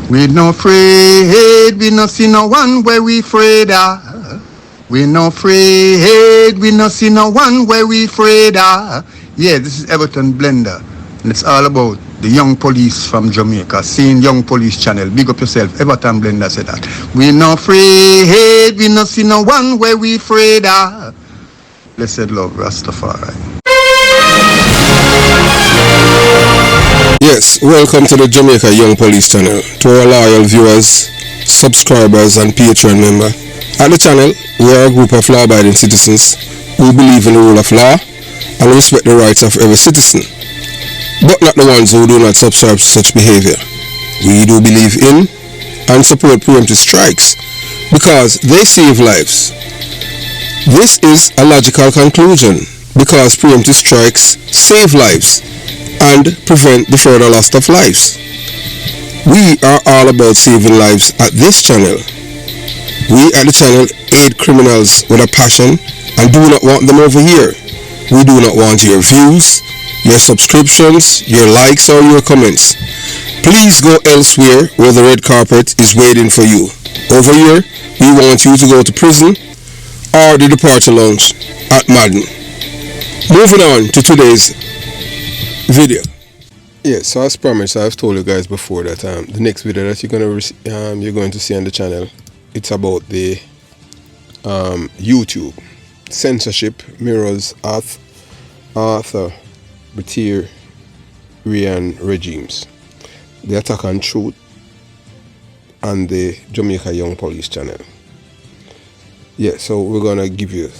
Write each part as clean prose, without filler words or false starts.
We no afraid, we no see no one where we afraid of. We no afraid, we no see no one where we afraid of. Yeah, this is Everton Blender, and it's all about the young police from Jamaica. Seeing Young Police Channel. Big up yourself, Everton Blender said that. We no afraid, we no see no one where we afraid of. Blessed love, Rastafari. Yes, welcome to the Jamaica Young Police Channel. To our loyal viewers, subscribers and Patreon member. At the channel, we are a group of law-abiding citizens who believe in the rule of law and respect the rights of every citizen, but not the ones who do not subscribe to such behavior. We do believe in and support preemptive strikes because they save lives. This is a logical conclusion because preemptive strikes save lives and prevent the further loss of lives. We are all about saving lives at this channel. We at the channel aid criminals with a passion and do not want them over here. We do not want your views, your subscriptions, your likes or your comments. Please go elsewhere where the red carpet is waiting for you. Over here, we want you to go to prison or the departure lounge at Madden. Moving on to today's video. Yeah, so as promised, I've told you guys before that the next video that you're going to see on the channel, it's about the YouTube censorship mirrors authoritarian regimes, the attack on truth, and the Jamaica Young Police Channel. Yeah, so we're gonna give you.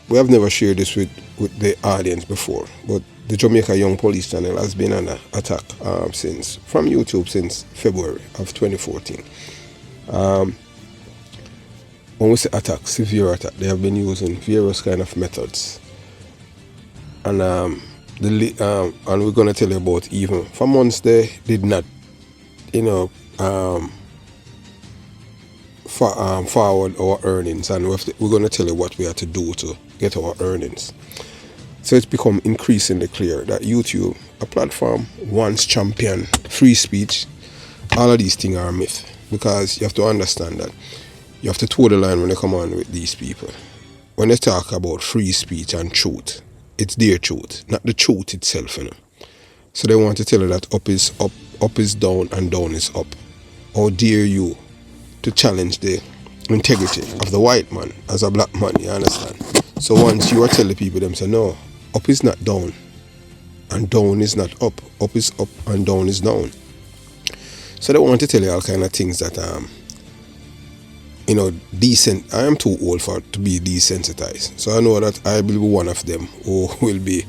We have never shared this with the audience before, but the Jamaica Young Police Channel has been under attack from YouTube since February of 2014. When we say attack, severe attack, they have been using various kind of methods, and and we're gonna tell you about even for months they did not, forward our earnings, and we're gonna tell you what we have to do to get our earnings. So it's become increasingly clear that YouTube, a platform once championed free speech, all of these things are a myth, because you have to understand that you have to toe the line when they come on with these people. When they talk about free speech and truth, it's their truth, not the truth itself, So they want to tell you that up is up, up is down, and down is up. How dare you to challenge the integrity of the white man as a black man, you understand? So once you are telling people, them say, no, up is not down, and down is not up. Up is up, and down is down. So they want to tell you all kind of things that, decent. I am too old to be desensitized. So I know that I will be one of them who will be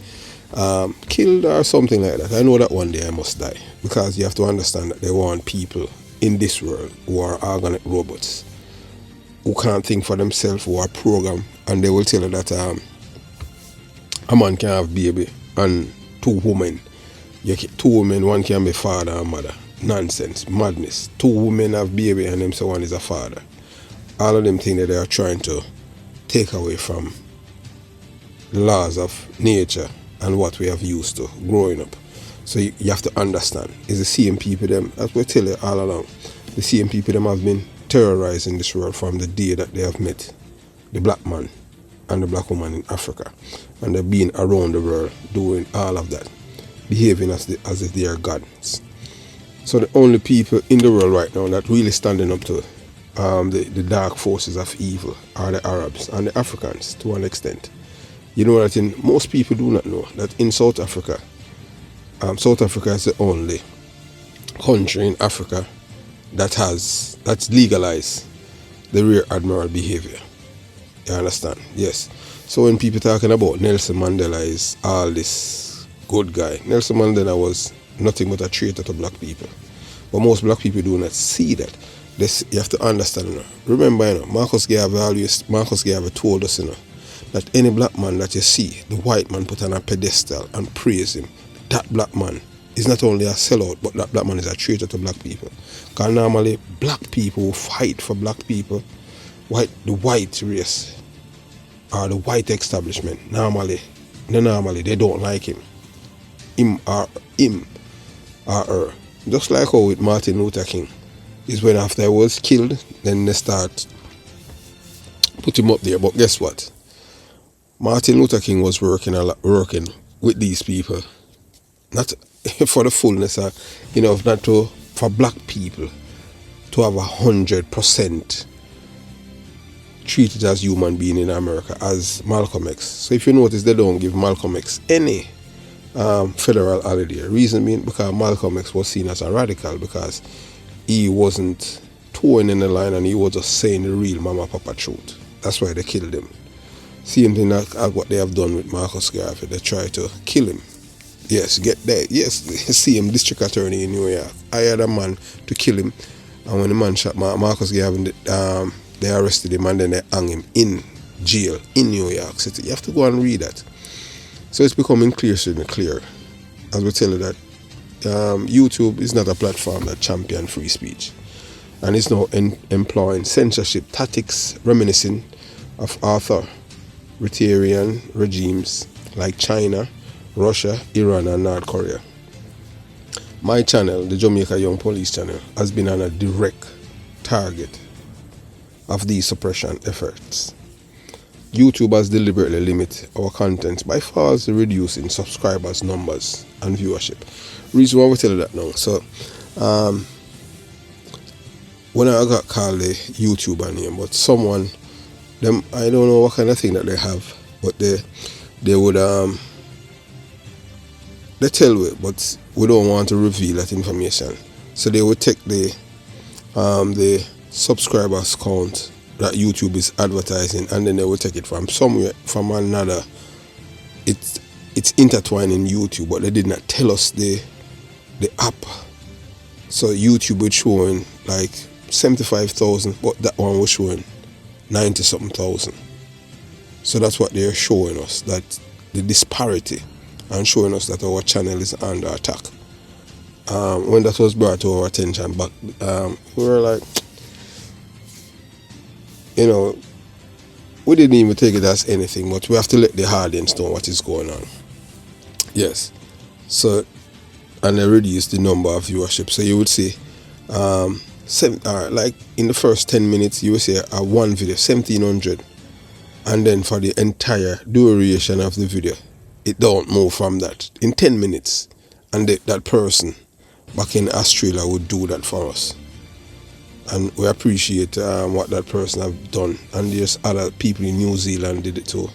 killed or something like that. I know that one day I must die, because you have to understand that they want people in this world who are organic robots, who can't think for themselves, who are programmed, and they will tell you that a man can have baby and two women. Two women, one can be father and mother. Nonsense, madness. Two women have baby and them say one is a father. All of them things that they are trying to take away from the laws of nature and what we have used to growing up. So you have to understand, it's the same people them, as we tell you all along, the same people them have been terrorizing this world from the day that they have met the black man and the black woman in Africa. And they've been around the world doing all of that, behaving as if they are gods. So the only people in the world right now that really standing up to the dark forces of evil are the Arabs and the Africans to an extent. You know that most people do not know that in South Africa, South Africa is the only country in Africa that's legalized the rear admiral behavior. You understand? Yes. So when people talking about Nelson Mandela is all this good guy, Nelson Mandela was nothing but a traitor to black people. But most black people do not see that. You have to understand. Remember, Marcus Garvey told us, that any black man that you see, the white man put on a pedestal and praise him, that black man is not only a sellout, but that black man is a traitor to black people. Because normally, black people who fight for black people, the white race, or the white establishment, normally they don't like him. Him or her Just like how with Martin Luther King, is when after he was killed, then they start put him up there. But guess what? Martin Luther King was working with these people, not for the fullness of, not to for black people to have 100% treated as human being in America as Malcolm X. So if you notice, they don't give Malcolm X any federal holiday. Reason being because Malcolm X was seen as a radical because he wasn't towing in the line and he was just saying the real mama papa truth. That's why they killed him. Same thing like what they have done with Marcus Garvey. They try to kill him. Yes, get there. Yes, see him, district attorney in New York. Hired a man to kill him. And when the man shot Marcus Garvey, they arrested him and then they hung him in jail in New York City. You have to go and read that. So it's becoming clear, as we tell you that YouTube is not a platform that champions free speech. And it's now employing censorship tactics reminiscent of authoritarian regimes like China, Russia, Iran and North Korea. My channel, the Jamaica Young Police channel, has been on a direct target of these suppression efforts. YouTube has deliberately limited our content by falsely reducing subscribers, numbers and viewership. Reason why we tell you that now. So when I got called the YouTuber name, but someone, them, I don't know what kind of thing that they have, but they would they tell we, but we don't want to reveal that information. So they would take the subscribers count that YouTube is advertising, and then they will take it from somewhere, from another. It's intertwined in YouTube, but they did not tell us the app. So YouTube was showing like 75,000, but that one was showing 90 something thousand. So that's what they're showing us, that the disparity, and showing us that our channel is under attack. When that was brought to our attention back, we were like, we didn't even take it as anything, but we have to let the audience know what is going on. Yes. So, and they reduced the number of viewership. So you would see, like in the first 10 minutes, you would see one video, 1,700. And then for the entire duration of the video, it don't move from that. In 10 minutes. And that person back in Australia would do that for us. And we appreciate what that person have done. And there's other people in New Zealand did it too.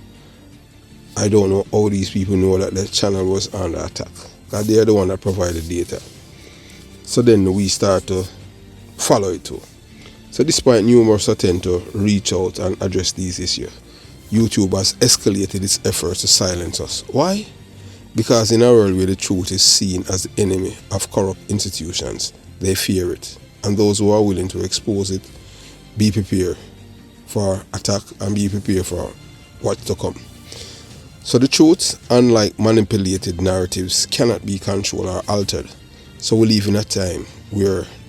I don't know how these people know that the channel was under attack, because they are the one that provided data. So then we start to follow it too. So despite numerous attempts to reach out and address these issues, YouTube has escalated its efforts to silence us. Why? Because in a world where the truth is seen as the enemy of corrupt institutions, they fear it. And those who are willing to expose it, be prepared for attack and be prepared for what's to come. So the truth, unlike manipulated narratives, cannot be controlled or altered. So we live in a time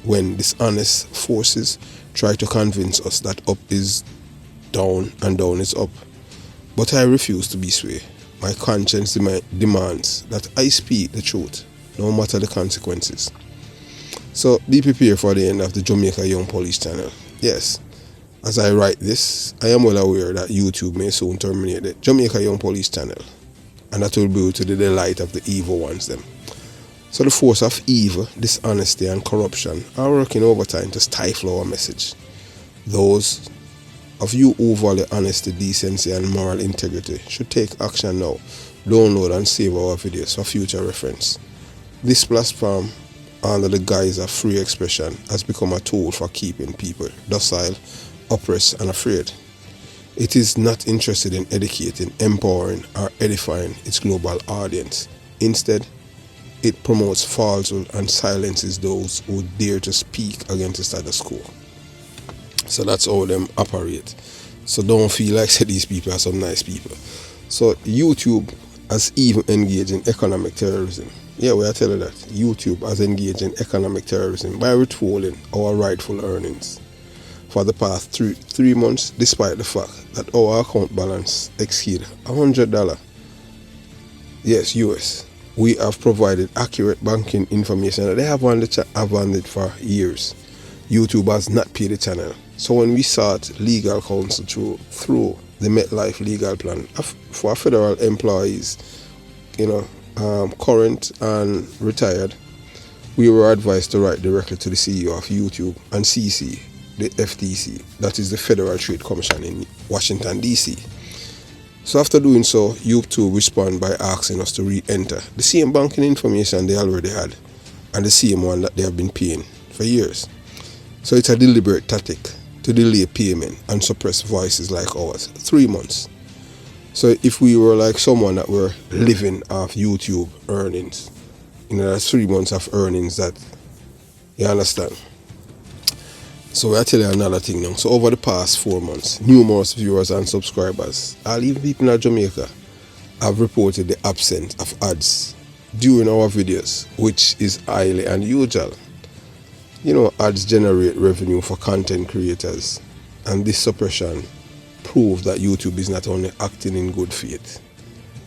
when dishonest forces try to convince us that up is down and down is up. But I refuse to be swayed. My conscience demands that I speak the truth, no matter the consequences. So be prepared for the end of the Jamaica Young Police channel. Yes, as I write this, I am well aware that YouTube may soon terminate the Jamaica Young Police channel, and that will be to the delight of the evil ones them. So the force of evil, dishonesty and corruption are working overtime to stifle our message. Those of you who value honesty, decency and moral integrity should take action now. Download and save our videos for future reference. This platform, under the guise of free expression, has become a tool for keeping people docile, oppressed and afraid. It is not interested in educating, empowering or edifying its global audience. Instead, it promotes falsehood and silences those who dare to speak against the status quo. So that's how them operate. So don't feel like these people are some nice people. So YouTube has even engaged in economic terrorism. Yeah, we are telling that. YouTube has engaged in economic terrorism by withholding our rightful earnings for the past three months, despite the fact that our account balance exceeds $100. Yes, US. we have provided accurate banking information that they have on it for years. YouTube has not paid the channel. So when we sought legal counsel through the MetLife legal plan for federal employees, current and retired, we were advised to write directly to the CEO of YouTube and CC the FTC, that is the Federal Trade Commission in Washington, D.C. So after doing so, YouTube responded by asking us to re-enter the same banking information they already had and the same one that they have been paying for years. So it's a deliberate tactic to delay payment and suppress voices like ours. 3 months. So if we were like someone that were living off YouTube earnings, that's 3 months of earnings that, you understand. So I'll tell you another thing now. So over the past 4 months, numerous viewers and subscribers, and even people in Jamaica, have reported the absence of ads during our videos, which is highly unusual. Ads generate revenue for content creators, and this suppression proves that YouTube is not only acting in good faith.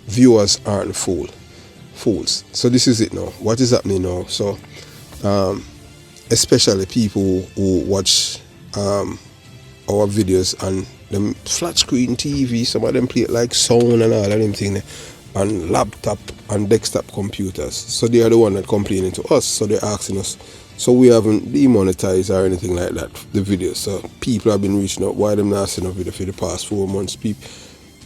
Viewers aren't fools. So this is it now. What is happening now? So especially people who watch our videos on the flat screen TV, some of them play it like sound and all of them things on laptop and desktop computers. So they are the one that complaining to us. So they're asking us. So we haven't demonetized or anything like that, the videos. So people have been reaching out, why them not sending a video for the past 4 months, people.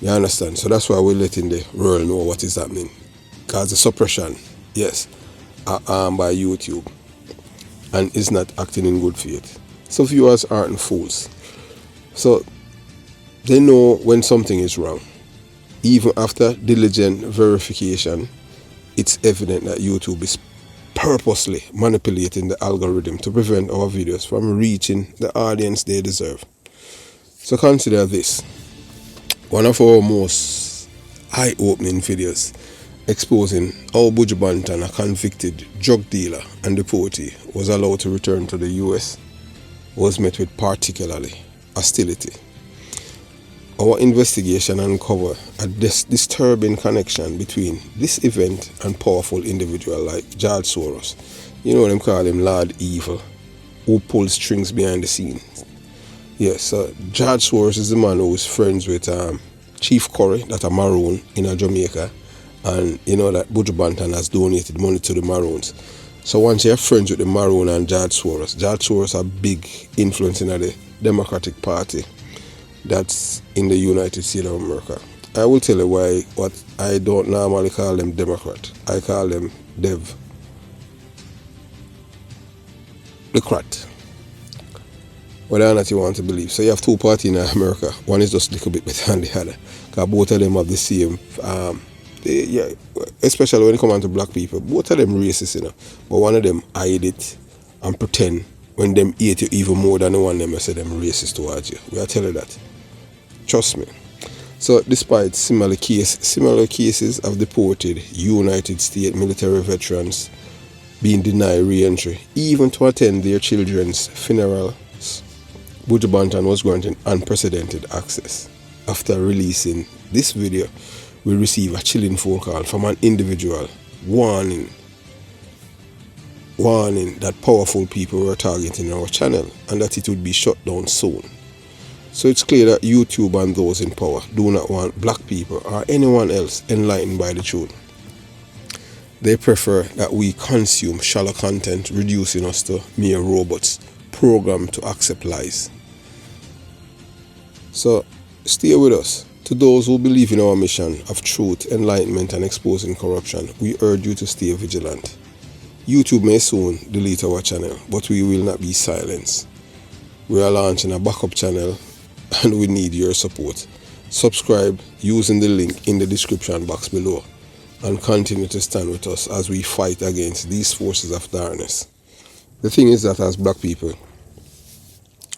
You understand? So that's why we're letting the world know what is happening. Because the suppression, yes, are armed by YouTube and is not acting in good faith. So viewers aren't fools. So they know when something is wrong. Even after diligent verification, it's evident that YouTube is purposely manipulating the algorithm to prevent our videos from reaching the audience they deserve. So consider this. One of our most eye-opening videos exposing how Buju Banton, a convicted drug dealer and deportee, was allowed to return to the US, was met with particularly hostility. Our investigation uncovered a disturbing connection between this event and powerful individuals like George Soros. Them call him Lord Evil, who pulls strings behind the scenes. Yes, so George Soros is the man who is friends with Chief Curry, that are Maroon in Jamaica, and that Buju Banton has donated money to the Maroons. So once you're friends with the Maroon and George Soros are big influence in the Democratic Party that's in the United States of America. I will tell you why what I don't normally call them Democrat. I call them Democrat. Whether or not you want to believe. So you have two parties in America. One is just a little bit better than the other. Because both of them have the same, especially when it comes to black people, both of them racist, But one of them hide it and pretend when them hate you even more than the one them say them racist towards you. We are telling you that. Trust me. So despite similar cases of deported United States military veterans being denied re-entry, even to attend their children's funerals, Buju Banton was granted unprecedented access. After releasing this video, we received a chilling phone call from an individual warning that powerful people were targeting our channel and that it would be shut down soon. So it's clear that YouTube and those in power do not want black people or anyone else enlightened by the truth. They prefer that we consume shallow content, reducing us to mere robots programmed to accept lies. So stay with us. To those who believe in our mission of truth, enlightenment and exposing corruption, we urge you to stay vigilant. YouTube may soon delete our channel, but we will not be silenced. We are launching a backup channel and we need your support. Subscribe using the link in the description box below and continue to stand with us as we fight against these forces of darkness. The thing is that as black people,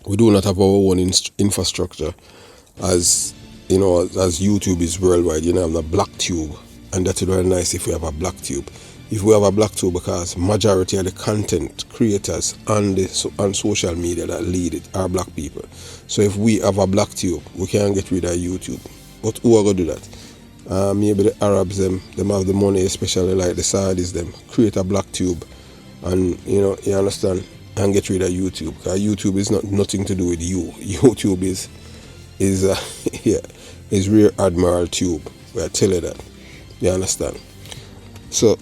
we do not have our own infrastructure as YouTube is worldwide. Have the black tube, and that would be nice if we have a black tube. If we have a black tube, because majority of the content creators on social media that lead it are black people. So if we have a black tube, we can get rid of YouTube. But who are going to do that? Maybe the Arabs them have the money, especially like the Saudis them, create a black tube, and you understand, and get rid of YouTube. Because YouTube is nothing to do with you. YouTube is yeah, is Rear Admiral Tube. We tell you that. You understand? So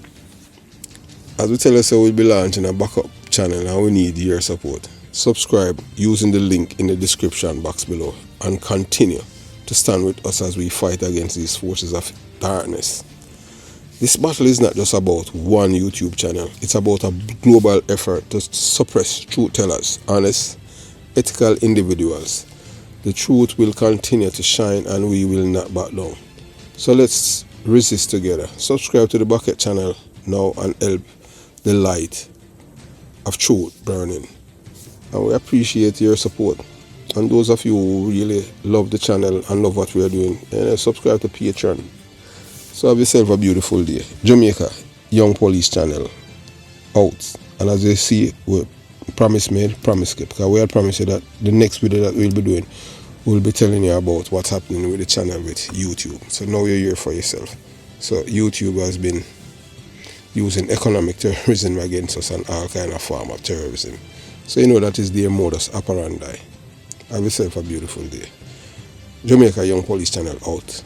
as we tell you, so we'll be launching a backup channel and we need your support. Subscribe using the link in the description box below and continue to stand with us as we fight against these forces of darkness. This battle is not just about one YouTube channel, it's about a global effort to suppress truth tellers, honest, ethical individuals. The truth will continue to shine and we will not back down. So let's resist together. Subscribe to the Bucket channel now and help the light of truth burning. And we appreciate your support. And those of you who really love the channel and love what we are doing, subscribe to Patreon. So have yourself a beautiful day. Jamaica Young Police channel out. And as you see, we promise made, promise kept. Because we had promised you that the next video that we'll be doing, we'll be telling you about what's happening with the channel with YouTube. So now you're here for yourself. So YouTube has been using economic terrorism against us and all kind of form of terrorism. So that is their modus operandi. Have yourself a beautiful day. Jamaica Young Police channel out.